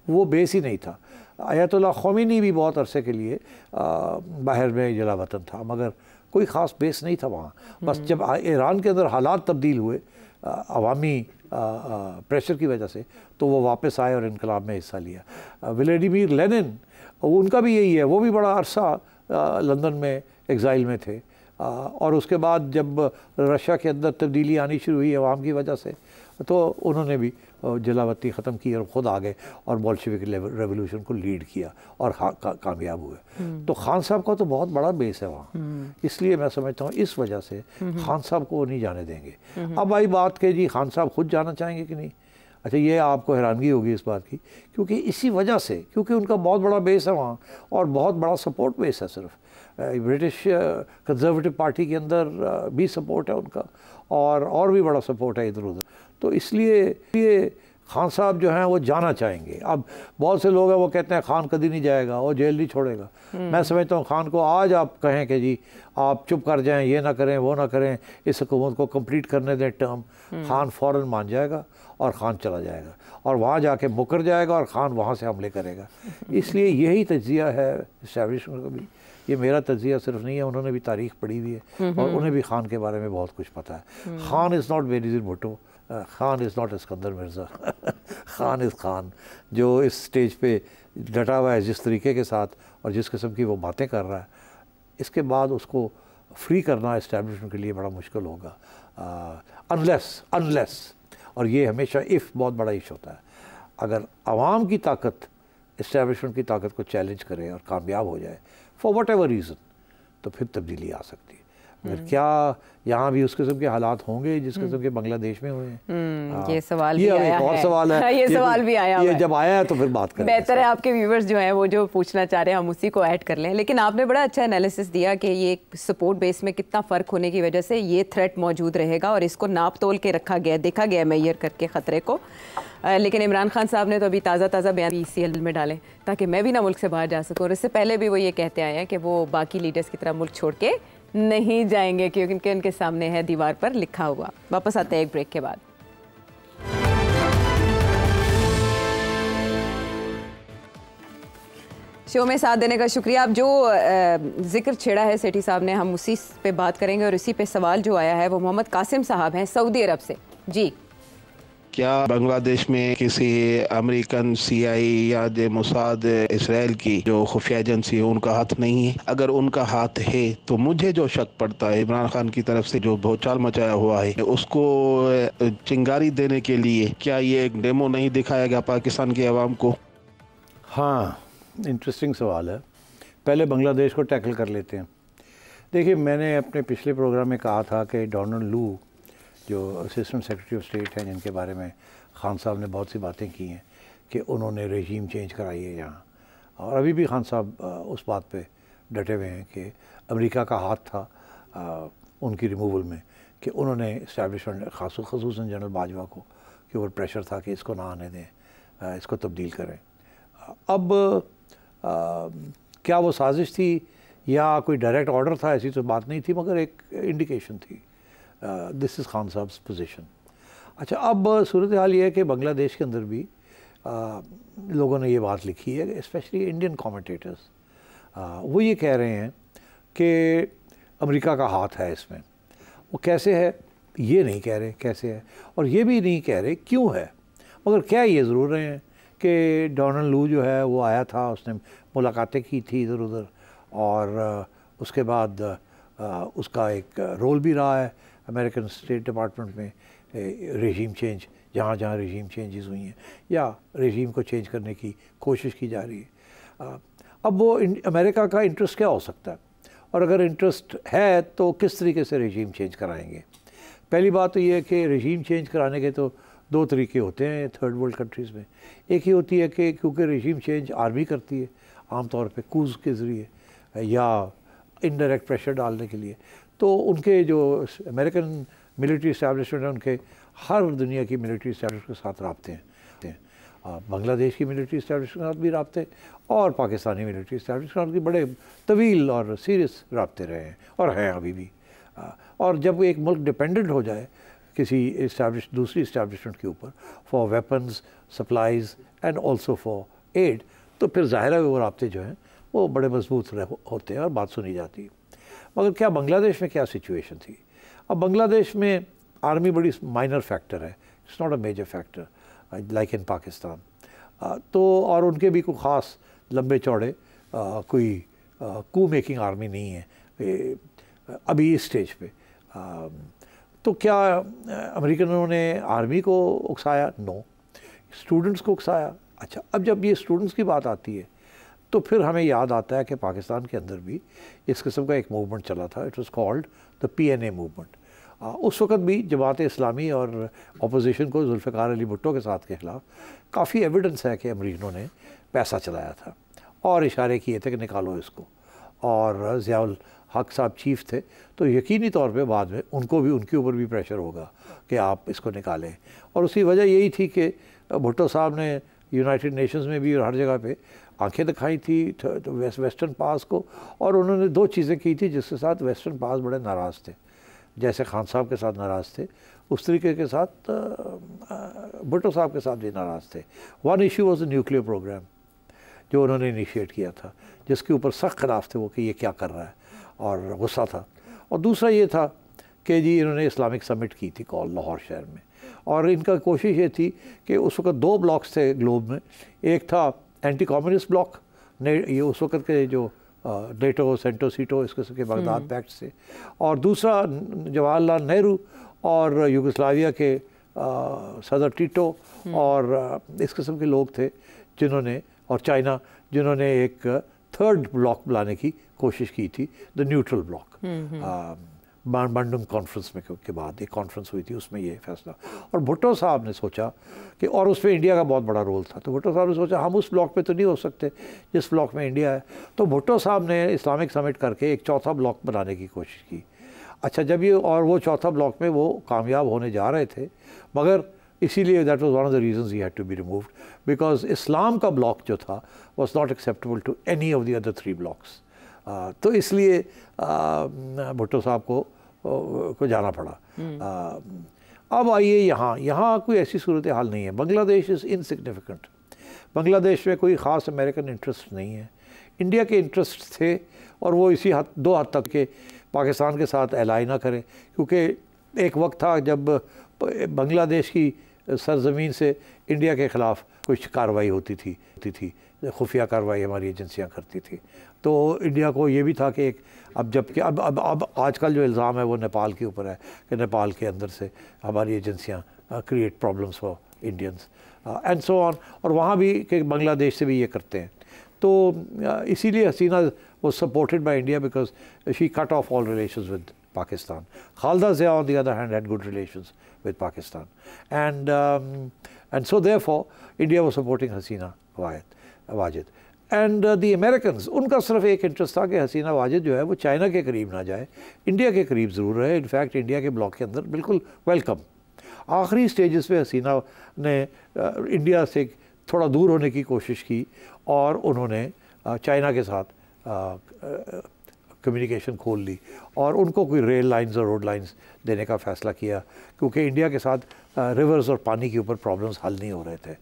वो बेस ही नहीं था। आयतुल्लाह ख़ोमेनी भी बहुत अरसे के लिए बाहर में जला वतन था, मगर कोई ख़ास बेस नहीं था वहाँ। बस जब ईरान के अंदर हालात तब्दील हुए अवामी प्रेशर की वजह से, तो वो वापस आए और इनकलाब में हिस्सा लिया। व्लादिमीर लेनिन, उनका भी यही है, वो भी बड़ा अरसा लंदन में एग्ज़ाइल में थे, और उसके बाद जब रशिया के अंदर तब्दीली आनी शुरू हुई अवाम की वजह से, तो उन्होंने भी जलावती ख़त्म की और ख़ुद आ गए और बोल्शेविक रेवोल्यूशन को लीड किया और कामयाब हुए। तो खान साहब का तो बहुत बड़ा बेस है वहाँ, इसलिए मैं समझता हूँ इस वजह से खान साहब को नहीं जाने देंगे। अब आई बात कि जी खान साहब खुद जाना चाहेंगे कि नहीं। अच्छा, ये आपको हैरानगी होगी इस बात की, क्योंकि इसी वजह से, क्योंकि उनका बहुत बड़ा बेस है वहाँ और बहुत बड़ा सपोर्ट बेस है। सिर्फ ब्रिटिश कंजर्वेटिव पार्टी के अंदर भी सपोर्ट है उनका, और भी बड़ा सपोर्ट है इधर उधर। तो इसलिए ये खान साहब जो हैं वो जाना चाहेंगे। अब बहुत से लोग हैं वो कहते हैं खान कभी नहीं जाएगा, वो जेल नहीं छोड़ेगा। मैं समझता हूँ खान को आज आप कहें कि जी आप चुप कर जाएं, ये ना करें वो ना करें, इस हुकूमत को कंप्लीट करने दें टर्म, खान फ़ौरन मान जाएगा और खान चला जाएगा और वहाँ जाके मुकर जाएगा और खान वहाँ से हमले करेगा। इसलिए यही तज्ज़िया है इस्टेब्लिशमेंट का भी। ये मेरा तज्ज़िया सिर्फ नहीं है, उन्होंने भी तारीख़ पढ़ी हुई है और उन्हें भी खान के बारे में बहुत कुछ पता है। Khan is not Benazir Bhutto, Khan is not Iskander Mirza, Khan is Khan, जो इस स्टेज पे डटा हुआ है जिस तरीके के साथ और जिस किस्म की वो बातें कर रहा है। इसके बाद उसको फ्री करना इस्टेब्लिशमेंट के लिए बड़ा मुश्किल होगा, अनलेस और ये हमेशा इफ़ बहुत बड़ा इश होता है, अगर आवाम की ताकत इस्टेब्लिशमेंट की ताकत को चैलेंज करे और कामयाब हो जाए फॉर वट एवर रीज़न, तो फिर तब्दीली आ सकती है। मगर क्या यहाँ भी उस किस्म के हालात होंगे जिस किस्म के बांग्लादेश में हुए हैं? ये सवाल ये भी आया एक और है। सवाल है। ये सवाल भी आया ये जब आया है तो फिर बात करें। बेहतर है आपके व्यूवर्स जो हैं वो जो पूछना चाह रहे हैं हम उसी को ऐड कर लें। लेकिन आपने बड़ा अच्छा एनालिसिस दिया कि ये सपोर्ट बेस में कितना फ़र्क होने की वजह से ये थ्रेट मौजूद रहेगा और इसको नाप तोल के रखा गया, देखा गया मेजर करके ख़तरे को। लेकिन इमरान खान साहब ने तो अभी ताज़ा बयान ECL में डालें ताकि मैं भी ना मुल्क से बाहर जा सकूँ। और इससे पहले भी वो ये कहते आए हैं कि वो बाकी लीडर्स की तरह मुल्क छोड़ के नहीं जाएंगे क्योंकि उनके सामने है दीवार पर लिखा हुआ। वापस आते हैं एक ब्रेक के बाद। शो में साथ देने का शुक्रिया। आप जो जिक्र छेड़ा है सेठी साहब ने, हम उसी पे बात करेंगे और इसी पे सवाल जो आया है वो मोहम्मद कासिम साहब हैं सऊदी अरब से। जी, क्या बांग्लादेश में किसी अमेरिकन CIA या जो मोसाद इसराइल की जो खुफिया एजेंसी है उनका हाथ नहीं है? अगर उनका हाथ है तो मुझे जो शक पड़ता है इमरान खान की तरफ से जो भूचाल मचाया हुआ है उसको चिंगारी देने के लिए क्या ये एक डेमो नहीं दिखाया गया पाकिस्तान के अवाम को? हाँ, इंटरेस्टिंग सवाल है। पहले बांग्लादेश को टैकल कर लेते हैं। देखिए, मैंने अपने पिछले प्रोग्राम में कहा था कि डोनाल्ड लू जो असिस्टेंट सेक्रेटरी ऑफ स्टेट हैं, जिनके बारे में खान साहब ने बहुत सी बातें की हैं कि उन्होंने रेजीम चेंज कराई है यहाँ, और अभी भी खान साहब उस बात पे डटे हुए हैं कि अमेरिका का हाथ था उनकी रिमूवल में, कि उन्होंने इस्टेब्लिशमेंट ख़ुसूसन जनरल बाजवा को के ऊपर प्रेशर था कि इसको ना आने दें, इसको तब्दील करें। अब क्या वो साजिश थी या कोई डायरेक्ट ऑर्डर था, ऐसी तो बात नहीं थी, मगर एक इंडिकेशन थी। This is Khan Sahab's position. अच्छा, अब सूरत हाल ये है कि बांग्लादेश के अंदर भी लोगों ने ये बात लिखी है, स्पेशली इंडियन कमेंटेटर्स, वो ये कह रहे हैं कि अमेरिका का हाथ है इसमें। वो कैसे है ये नहीं कह रहे कैसे है, और ये भी नहीं कह रहे क्यों है, मगर क्या ये ज़रूर रहे हैं कि डोनाल्ड लू जो है वो आया था, उसने मुलाकातें की थी इधर उधर, और उसके बाद उसका एक रोल भी रहा है अमेरिकन स्टेट डिपार्टमेंट में, रेजीम चेंज जहाँ जहाँ रेजीम चेंजेस हुई हैं या रेजीम को चेंज करने की कोशिश की जा रही है। अब वो अमेरिका का इंटरेस्ट क्या हो सकता है, और अगर इंटरेस्ट है तो किस तरीके से रेजीम चेंज कराएंगे। पहली बात तो ये है कि रेजीम चेंज कराने के तो दो तरीके होते हैं थर्ड वर्ल्ड कंट्रीज़ में। एक ही होती है कि क्योंकि रेजीम चेंज आर्मी करती है आमतौर पे कूज के ज़रिए या इनडायरेक्ट प्रेशर डालने के लिए, तो उनके जो अमेरिकन मिलिट्री इस्टेब्लिशमेंट है उनके हर दुनिया की मिलिट्री इस्टेब्लिशमेंट के साथ राब्ते हैं। बांग्लादेश की मिलिट्री इस्टेब्लिशमेंट के साथ भी राब्ते और पाकिस्तानी मिलिट्री इस्टेब्लिशमेंट के बड़े तवील और सीरियस राब्ते रहे हैं और हैं अभी भी। और जब एक मुल्क डिपेंडेंट हो जाए किसी दूसरी इस्टेब्लिशमेंट के ऊपर for weapons supplies and also for aid, तो फिर ज़ाहिर है वो राब्ते जो हैं वो बड़े मजबूत होते हैं और बात सुनी जाती है। मगर क्या बांग्लादेश में क्या सिचुएशन थी? अब बांग्लादेश में आर्मी बड़ी माइनर फैक्टर है, it's not a major factor like in Pakistan. तो और उनके भी कोई ख़ास लंबे चौड़े कोई कू मेकिंग आर्मी नहीं है अभी इस स्टेज पे। तो क्या अमेरिकनों ने आर्मी को उकसाया? नो। स्टूडेंट्स को उकसाया? अच्छा, अब जब ये स्टूडेंट्स की बात आती है तो फिर हमें याद आता है कि पाकिस्तान के अंदर भी इस किस्म का एक मूवमेंट चला था, it was called the PNA movement. उस वक़्त भी जमात इस्लामी और अपोजिशन को जुल्फ़िकार अली भुट्टो के साथ के ख़िलाफ़ काफ़ी एविडेंस है कि अमरीकनों ने पैसा चलाया था और इशारे किए थे कि निकालो इसको, और ज़ियाउल हक साहब चीफ थे, तो यकीनी तौर पे बाद में उनको भी उनके ऊपर भी प्रेशर होगा कि आप इसको निकालें। और उसकी वजह यही थी कि भुट्टो साहब ने यूनाइटेड नेशंस में भी और हर जगह पे आंखें दिखाई थी वेस्टर्न पास को, और उन्होंने दो चीज़ें की थी जिसके साथ वेस्टर्न पास बड़े नाराज़ थे। जैसे खान साहब के साथ नाराज़ थे उस तरीके के साथ भुट्टो साहब के साथ भी नाराज़ थे। One issue was the nuclear programme जो उन्होंने इनिशिएट किया था, जिसके ऊपर सख्त खिलाफ थे वो कि ये क्या कर रहा है, और गुस्सा था। और दूसरा ये था कि जी इन्होंने इस्लामिक समिट की थी कॉल लाहौर शहर में, और इनका कोशिश ये थी कि उस वक़्त दो ब्लॉक्स थे ग्लोब में, एक था एंटी कम्युनिस्ट ब्लॉक ने, ये उस वक़्त के जो नेटो, सेंटो सीटो, इस किस्म के बगदाद पैक्ट से, और दूसरा जवाहरलाल नेहरू और यूगोस्लाविया के सदर टीटो और इस किस्म के लोग थे जिन्होंने, और चाइना, जिन्होंने एक थर्ड ब्लॉक बनाने की कोशिश की थी, the neutral block. Bandung conference में के बाद एक कॉन्फ्रेंस हुई थी, उसमें ये फैसला, और भुट्टो साहब ने सोचा कि, और उसमें इंडिया का बहुत बड़ा रोल था, तो भुट्टो साहब ने सोचा हम उस ब्लॉक पे तो नहीं हो सकते जिस ब्लॉक में इंडिया है, तो भुट्टो साहब ने इस्लामिक समिट करके एक चौथा ब्लॉक बनाने की कोशिश की। अच्छा, जब ये, और वो चौथा ब्लॉक में वो कामयाब होने जा रहे थे, मगर इसीलिए that was one of the reasons he had to be removed, because इस्लाम का ब्लॉक जो था was not acceptable to any of the other 3 blocks. तो इसलिए भुट्टो साहब को जाना पड़ा। अब आइए यहाँ कोई ऐसी सूरत हाल नहीं है। Bangladesh is insignificant. बांग्लादेश में कोई ख़ास अमेरिकन इंटरेस्ट नहीं है। इंडिया के इंटरेस्ट थे, और वो इसी दो हद तक के पाकिस्तान के साथ एलाई ना करें, क्योंकि एक वक्त था जब बांग्लादेश की सरजमीन से इंडिया के ख़िलाफ़ कुछ कार्रवाई होती थी, खुफिया कार्रवाई हमारी एजेंसियां करती थी। तो इंडिया को ये भी था कि एक, अब जबकि अब आजकल जो इल्ज़ाम है वो नेपाल के ऊपर है कि नेपाल के अंदर से हमारी एजेंसियां create problems for Indians and so on, और वहाँ भी कि बांग्लादेश से भी ये करते हैं। तो इसीलिए हसीना was supported by India because she cut off all relations with Pakistan. Khalda Zia, on the other hand, had good relations with Pakistan, and so therefore India was supporting Hasina Wajid. And the Americans, उनका सिर्फ एक interest था कि हसीना वाजिद जो है वो China के करीब ना जाए, इंडिया के करीब ज़रूर रहे। इनफैक्ट इंडिया के ब्लॉक के अंदर बिल्कुल वेलकम। आखिरी स्टेजेस पे हसीना ने इंडिया से थोड़ा दूर होने की कोशिश की, और उन्होंने चाइना के साथ कम्युनिकेशन खोल ली, और उनको कोई रेल लाइंस और रोड लाइंस देने का फ़ैसला किया, क्योंकि इंडिया के साथ रिवर्स और पानी के ऊपर प्रॉब्लम्स हल नहीं हो रहे थे।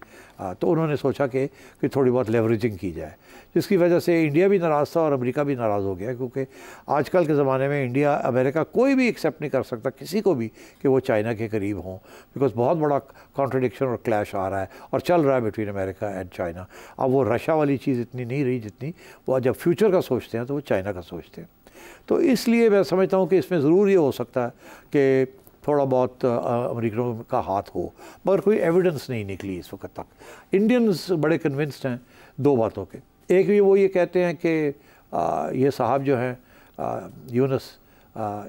तो उन्होंने सोचा कि थोड़ी बहुत लेवरेजिंग की जाए, जिसकी वजह से इंडिया भी नाराज़ था और अमेरिका भी नाराज़ हो गया, क्योंकि आजकल के ज़माने में इंडिया, अमेरिका कोई भी एक्सेप्ट नहीं कर सकता किसी को भी कि वो चाइना के करीब हों, बिकॉज बहुत बड़ा कॉन्ट्रडिक्शन और क्लैश आ रहा है और चल रहा है बिटवीन अमेरिका एंड चाइना। अब वो रशिया वाली चीज़ इतनी नहीं रही जितनी वो जब फ्यूचर का सोचते हैं तो वो चाइना का सोचते हैं। तो इसलिए मैं समझता हूँ कि इसमें ज़रूर ये हो सकता है कि थोड़ा बहुत अमेरिकनों का हाथ हो, मगर कोई एविडेंस नहीं निकली इस वक्त तक। इंडियंस बड़े कन्विंस्ड हैं 2 बातों के। एक भी वो ये कहते हैं कि ये साहब जो हैं यूनस,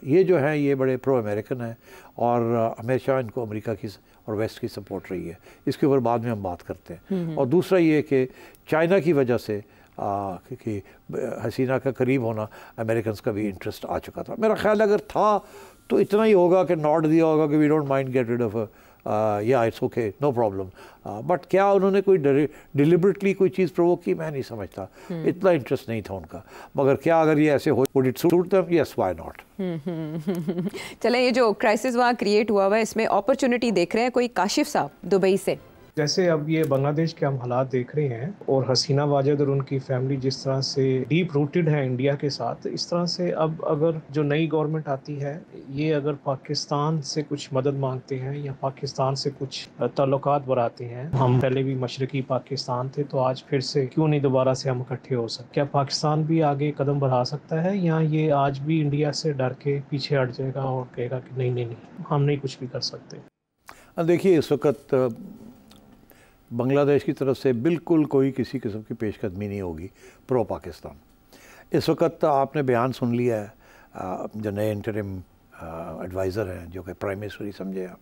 ये जो हैं ये बड़े प्रो अमेरिकन हैं, और हमेशा इनको अमेरिका की और वेस्ट की सपोर्ट रही है। इसके ऊपर बाद में हम बात करते हैं। और दूसरा ये कि चाइना की वजह से कि हसीना का करीब होना अमेरिकन का भी इंटरेस्ट आ चुका था। मेरा ख्याल अगर था तो इतना ही होगा कि नॉट दिया होगा कि we don't mind get rid of या it's okay, no problem. But क्या उन्होंने कोई डिलिबरेटली कोई चीज़ प्रोवोक की, मैं नहीं समझता। इतना इंटरेस्ट नहीं था उनका। मगर क्या अगर ये ऐसे हो, would it suit them? Yes, why not. चलें, ये जो क्राइसिस वहाँ क्रिएट हुआ है इसमें अपॉर्चुनिटी देख रहे हैं कोई काशिफ साहब दुबई से? जैसे अब ये बांग्लादेश के हम हालात देख रहे हैं, और हसीना वाजिद और उनकी फैमिली जिस तरह से डीप रूटेड है इंडिया के साथ, इस तरह से अब अगर जो नई गवर्नमेंट आती है, ये अगर पाकिस्तान से कुछ मदद मांगते हैं या पाकिस्तान से कुछ ताल्लुकात बढ़ाते हैं, हम पहले भी मशरकी पाकिस्तान थे, तो आज फिर से क्यों नहीं दोबारा से हम इकट्ठे हो सकते? क्या पाकिस्तान भी आगे कदम बढ़ा सकता है, या ये आज भी इंडिया से डर के पीछे हट जाएगा और कहेगा कि नहीं नहीं नहीं, हम नहीं कुछ भी कर सकते? देखिए, इस वक्त बांग्लादेश की तरफ से बिल्कुल कोई किसी किस्म की पेशकदमी नहीं होगी प्रो पाकिस्तान। इस वक्त आपने बयान सुन लिया है जो नए इंटरिम एडवाइज़र हैं, जो कि प्राइम मिनिस्टर ही समझे आप,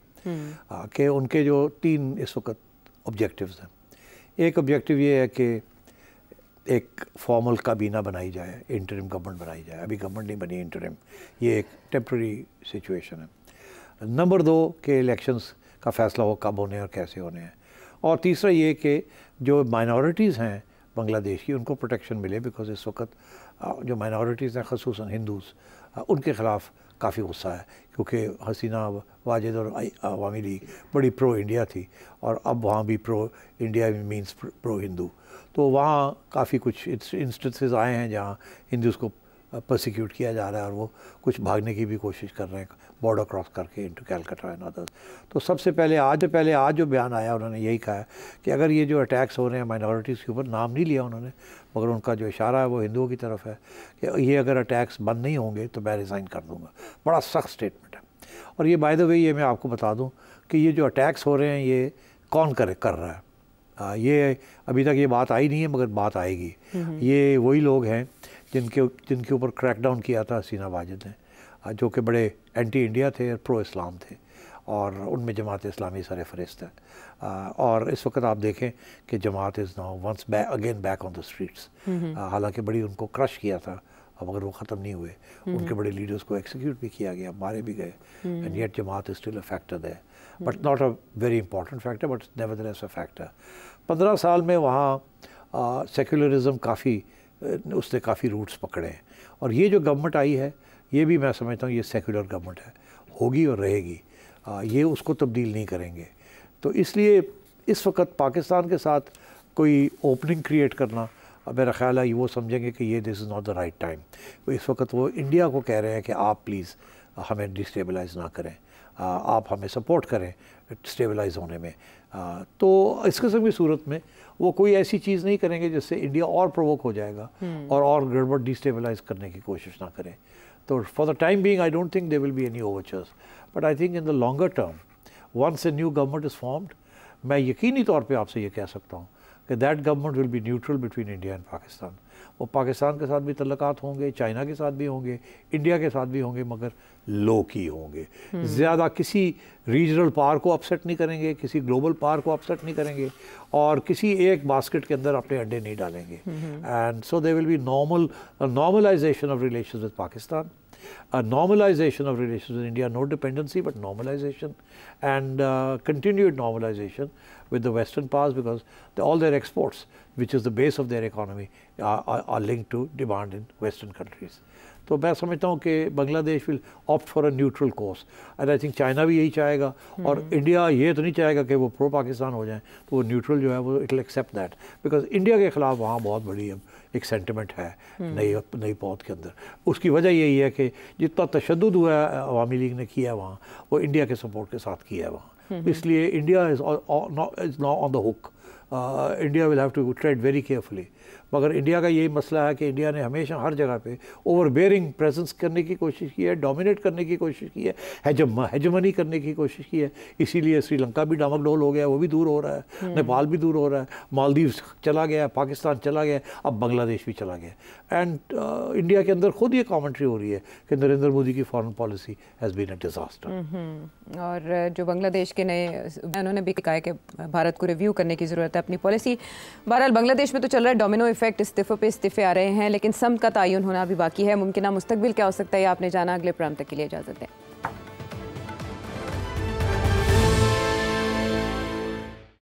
कि उनके जो 3 इस वक्त ऑब्जेक्टिव्स हैं। एक ऑब्जेक्टिव ये है कि एक फॉर्मल काबीना बनाई जाए, इंटरिम गवर्नमेंट बनाई जाए। अभी गवर्नमेंट नहीं बनी, इंटरिम, ये एक टेम्प्रेरी सिचुएशन है। नंबर 2 के इलेक्शंस का फ़ैसला हो कब होने और कैसे होने हैं। और तीसरा ये कि जो माइनॉरिटीज़ हैं बांग्लादेश की, उनको प्रोटेक्शन मिले, बिकॉज इस वक्त जो माइनॉरिटीज़ हैं ख़ुसूसन हिंदूज़, उनके ख़िलाफ़ काफ़ी गुस्सा है, क्योंकि हसीना वाजिद और अवामी लीग बड़ी प्रो इंडिया थी, और अब वहाँ भी pro India means pro Hindu. तो वहाँ काफ़ी कुछ इंस्टेंसेस आए हैं जहाँ हिंदूज़ को प्रोसिक्यूट किया जा रहा है और वो कुछ भागने की भी कोशिश कर रहे हैं बॉर्डर क्रॉस करके इनटू कैलकाटा एंड अदर्स। तो सबसे पहले आज जो बयान आया उन्होंने यही कहा है कि अगर ये जो अटैक्स हो रहे हैं माइनॉरिटीज़ के ऊपर, नाम नहीं लिया उन्होंने, मगर उनका जो इशारा है वो हिंदुओं की तरफ है कि ये अगर अटैक्स बंद नहीं होंगे तो मैं रिज़ाइन कर दूँगा। बड़ा सख्त स्टेटमेंट है। और ये बाय द वे ये मैं आपको बता दूँ कि ये जो अटैक्स हो रहे हैं ये कौन कर रहा है, ये अभी तक ये बात आई नहीं है मगर बात आएगी। ये वही लोग हैं जिनके ऊपर क्रैकडाउन किया था हसीना वाजिद ने, जो कि बड़े एंटी इंडिया थे और प्रो इस्लाम थे, और उनमें जमात इस्लामी सरफहरिस्त है। और इस वक्त आप देखें कि Jamaat is now once again back on the streets. हालांकि बड़ी उनको क्रश किया था मगर वो ख़त्म नहीं हुए, उनके बड़े लीडर्स को एक्सिक्यूट भी किया गया, मारे भी गए, and yet Jamaat is still a factor there, but not a very important factor, but nevertheless a factor. 15 साल में वहाँ सेक्युलरिज्म उसने काफ़ी रूट्स पकड़े हैं, और ये जो गवर्नमेंट आई है ये भी मैं समझता हूँ ये सेक्युलर गवर्नमेंट है, होगी और रहेगी, ये उसको तब्दील नहीं करेंगे। तो इसलिए इस वक्त पाकिस्तान के साथ कोई ओपनिंग क्रिएट करना, मेरा ख़्याल है वो समझेंगे कि ये this is not the right time. इस वक्त वो इंडिया को कह रहे हैं कि आप प्लीज़ हमें डिस्टेबलाइज़ ना करें, आप हमें सपोर्ट करें स्टेबलाइज होने में। तो इस किस्म की सूरत में वो कोई ऐसी चीज़ नहीं करेंगे जिससे इंडिया और प्रोवोक हो जाएगा और गड़बड़ डिस्टेबलाइज करने की कोशिश ना करें। तो for the time being I don't think they will be any overtures, but I think in the longer term once a new government is formed, मैं यकीनी तौर पे आपसे ये कह सकता हूँ कि that government will be neutral between India and Pakistan. वो पाकिस्तान के साथ भी तल्लुकात होंगे, चाइना के साथ भी होंगे, इंडिया के साथ भी होंगे, मगर लो की होंगे। ज़्यादा किसी रीजनल पावर को अपसेट नहीं करेंगे, किसी ग्लोबल पावर को अपसेट नहीं करेंगे, और किसी एक बास्केट के अंदर अपने अंडे नहीं डालेंगे। And so they will be normalisation of relations with Pakistan, a normalization of relations with India, no dependency but normalization, and continued normalization with the Western powers, because all their exports, which is the base of their economy, are linked to demand in Western countries. तो मैं समझता हूँ कि Bangladesh will opt for a neutral course, and I think China भी यही चाहेगा, और India ये तो नहीं चाहेगा कि वो प्रो पाकिस्तान हो जाए, तो वो न्यूट्रल जो है वो it will accept that, because India के ख़िलाफ़ वहाँ बहुत बड़ी अब एक सेंटिमेंट है नई पौध के अंदर। उसकी वजह यही है कि जितना तशद्दुद हुआ है अवामी लीग ने किया है वहाँ, वो इंडिया के सपोर्ट के साथ किया है वहाँ, इसलिए India is now on the hook. India will have to trade very carefully. मगर इंडिया का यही मसला है कि इंडिया ने हमेशा हर जगह पे ओवरबेयरिंग प्रेजेंस करने की कोशिश की है, डोमिनेट करने की कोशिश की है, हेजमनी करने की कोशिश की है। इसीलिए श्रीलंका भी डामाडोल हो गया, वो भी दूर हो रहा है, नेपाल भी दूर हो रहा है, मालदीव्स चला गया, पाकिस्तान चला गया, अब बांग्लादेश भी चला गया। एंड इंडिया के अंदर खुद ये कॉमेंट्री हो रही है कि नरेंद्र मोदी की foreign policy has been a disaster. और जो बांग्लादेश के नए उन्होंने भी कहा है कि भारत को रिव्यू करने की ज़रूरत है अपनी पॉलिसी। बहरहाल बांग्लादेश में तो चल रहा है डोमिनो इफेक्ट, इस्तीफ़ों पे इस्तीफ़े आ रहे हैं, लेकिन सम का तयन होना भी बाकी है। मुमकिन मुस्तकबिल क्या हो सकता है आपने जाना। अगले प्रोग्राम तक के लिए इजाज़त दें।